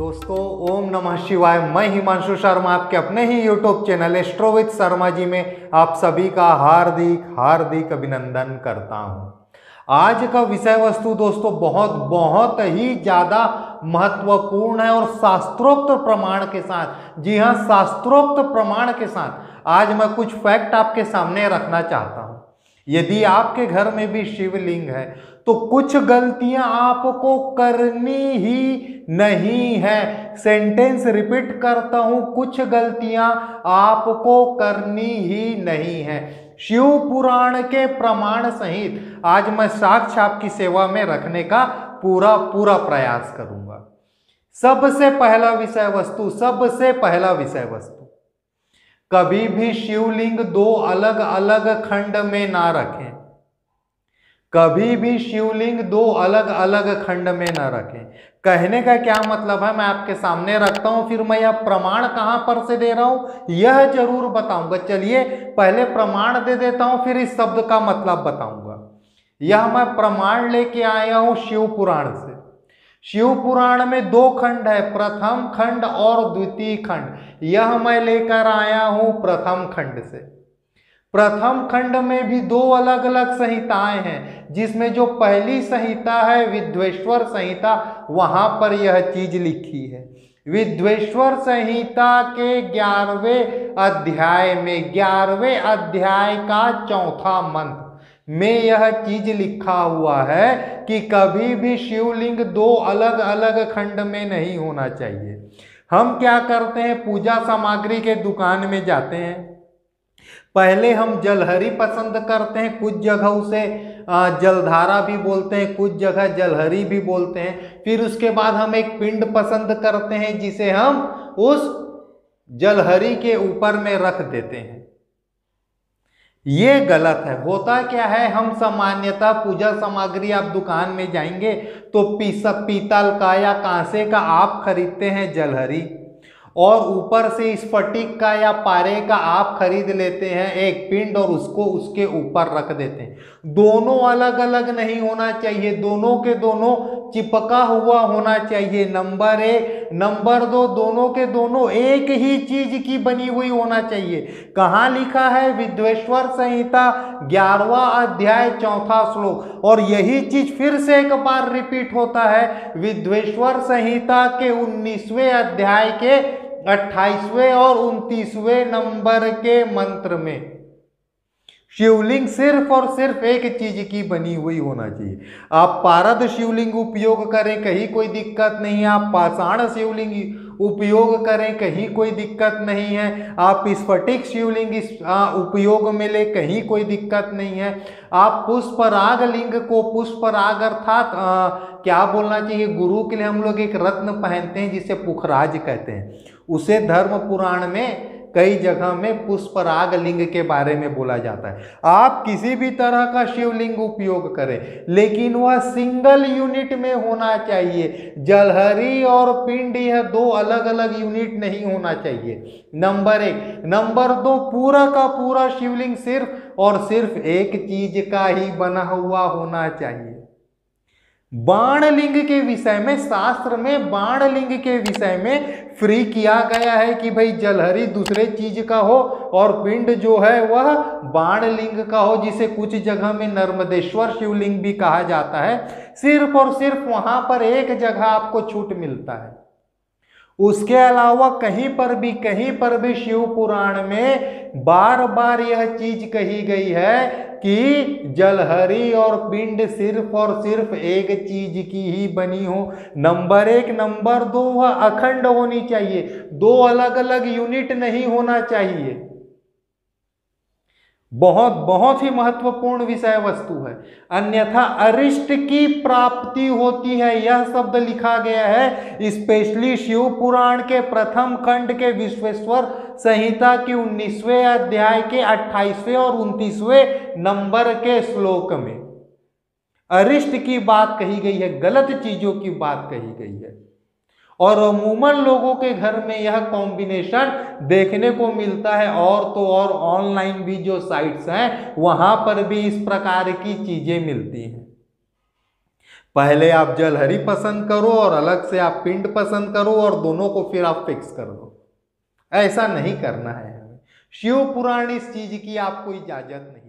दोस्तों ओम नमः शिवाय। मैं हिमांशु शर्मा आपके अपने ही YouTube channel astro with Sharma ji में आप सभी का हार्दिक हार्दिक अभिनंदन करता हूं। आज का विषय वस्तु दोस्तों बहुत ही ज़्यादा महत्वपूर्ण है और शास्त्रोक्त प्रमाण के साथ, जी हाँ शास्त्रोक्त प्रमाण के साथ आज मैं कुछ फैक्ट आपके सामने रखना चाहता हूं। यदि आपके घर में भी शिवलिंग है तो कुछ गलतियां आपको करनी ही नहीं है। सेंटेंस रिपीट करता हूं, कुछ गलतियां आपको करनी ही नहीं है। शिव पुराण के प्रमाण सहित आज मैं साक्ष्य आपकी सेवा में रखने का पूरा प्रयास करूंगा। सबसे पहला विषय वस्तु, कभी भी शिवलिंग दो अलग अलग खंड में ना रखें। कभी भी शिवलिंग दो अलग अलग खंड में ना रखें। कहने का क्या मतलब है मैं आपके सामने रखता हूं, फिर मैं यह प्रमाण कहां पर से दे रहा हूं यह जरूर बताऊंगा। चलिए पहले प्रमाण दे देता हूं, फिर इस शब्द का मतलब बताऊंगा। यह मैं प्रमाण लेके आया हूं शिव पुराण से। शिव पुराण में दो खंड है, प्रथम खंड और द्वितीय खंड। यह मैं लेकर आया हूं प्रथम खंड से। प्रथम खंड में भी दो अलग अलग संहिताएं हैं, जिसमें जो पहली संहिता है विद्वेश्वर संहिता, वहां पर यह चीज लिखी है। विद्वेश्वर संहिता के 11वें अध्याय में 11वें अध्याय का चौथा मंत्र में यह चीज लिखा हुआ है कि कभी भी शिवलिंग दो अलग अलग खंड में नहीं होना चाहिए। हम क्या करते हैं, पूजा सामग्री के दुकान में जाते हैं, पहले हम जलहरी पसंद करते हैं, कुछ जगह उसे जलधारा भी बोलते हैं, कुछ जगह जलहरी भी बोलते हैं। फिर उसके बाद हम एक पिंड पसंद करते हैं जिसे हम उस जलहरी के ऊपर में रख देते हैं। ये गलत है। होता क्या है, हम सामान्यतः पूजा सामग्री आप दुकान में जाएंगे तो पीतल का या कांसे का आप खरीदते हैं जलहरी, और ऊपर से स्फटिक का या पारे का आप खरीद लेते हैं एक पिंड और उसको उसके ऊपर रख देते हैं। दोनों अलग अलग नहीं होना चाहिए, दोनों के दोनों चिपका हुआ होना चाहिए। नंबर 1। नंबर 2, दोनों के दोनों एक ही चीज की बनी हुई होना चाहिए। कहाँ लिखा है, विद्वेश्वर संहिता 11वां अध्याय 4था श्लोक। और यही चीज फिर से एक बार रिपीट होता है विद्वेश्वर संहिता के 19वें अध्याय के 28वें और 29वें नंबर के मंत्र में। शिवलिंग सिर्फ और सिर्फ एक चीज की बनी हुई होना चाहिए। आप पारद शिवलिंग उपयोग करें कहीं कोई दिक्कत नहीं है, आप पाषाण शिवलिंग उपयोग करें कहीं कोई दिक्कत नहीं है, आप स्फटिक शिवलिंग उपयोग में ले कहीं कोई दिक्कत नहीं है। आप पुष्पराग लिंग को, पुष्पराग अर्थात क्या बोलना चाहिए, गुरु के लिए हम लोग एक रत्न पहनते हैं जिसे पुखराज कहते हैं, उसे धर्म पुराण में कई जगह में पुष्पराग लिंग के बारे में बोला जाता है। आप किसी भी तरह का शिवलिंग उपयोग करें लेकिन वह सिंगल यूनिट में होना चाहिए। जलहरी और पिंड यह दो अलग अलग यूनिट नहीं होना चाहिए, नंबर 1। नंबर 2, पूरा का पूरा शिवलिंग सिर्फ और सिर्फ एक चीज का ही बना हुआ होना चाहिए। बाण लिंग के विषय में, शास्त्र में बाण लिंग के विषय में फ्री किया गया है कि भाई जलहरी दूसरे चीज का हो और पिंड जो है वह बाण लिंग का हो, जिसे कुछ जगह में नर्मदेश्वर शिवलिंग भी कहा जाता है। सिर्फ और सिर्फ वहां पर एक जगह आपको छूट मिलता है, उसके अलावा कहीं पर भी शिव पुराण में बार बार यह चीज कही गई है कि जलहरी और पिंड सिर्फ और सिर्फ एक चीज की ही बनी हो। नंबर 1। नंबर 2, वह अखंड होनी चाहिए, दो अलग अलग यूनिट नहीं होना चाहिए। बहुत ही महत्वपूर्ण विषय वस्तु है, अन्यथा अरिष्ट की प्राप्ति होती है। यह शब्द लिखा गया है स्पेशली शिव पुराण के प्रथम खंड के विश्वेश्वर संहिता के 19वें अध्याय के 28वें और 29वें नंबर के श्लोक में अरिष्ट की बात कही गई है, गलत चीजों की बात कही गई है। और अमूमन लोगों के घर में यह कॉम्बिनेशन देखने को मिलता है, और तो और ऑनलाइन भी जो साइट्स हैं वहां पर भी इस प्रकार की चीजें मिलती हैं। पहले आप जलहरी पसंद करो और अलग से आप पिंड पसंद करो और दोनों को फिर आप फिक्स कर दो। ऐसा नहीं करना है हमें। शिव पुराण इस चीज की आपको इजाजत नहीं।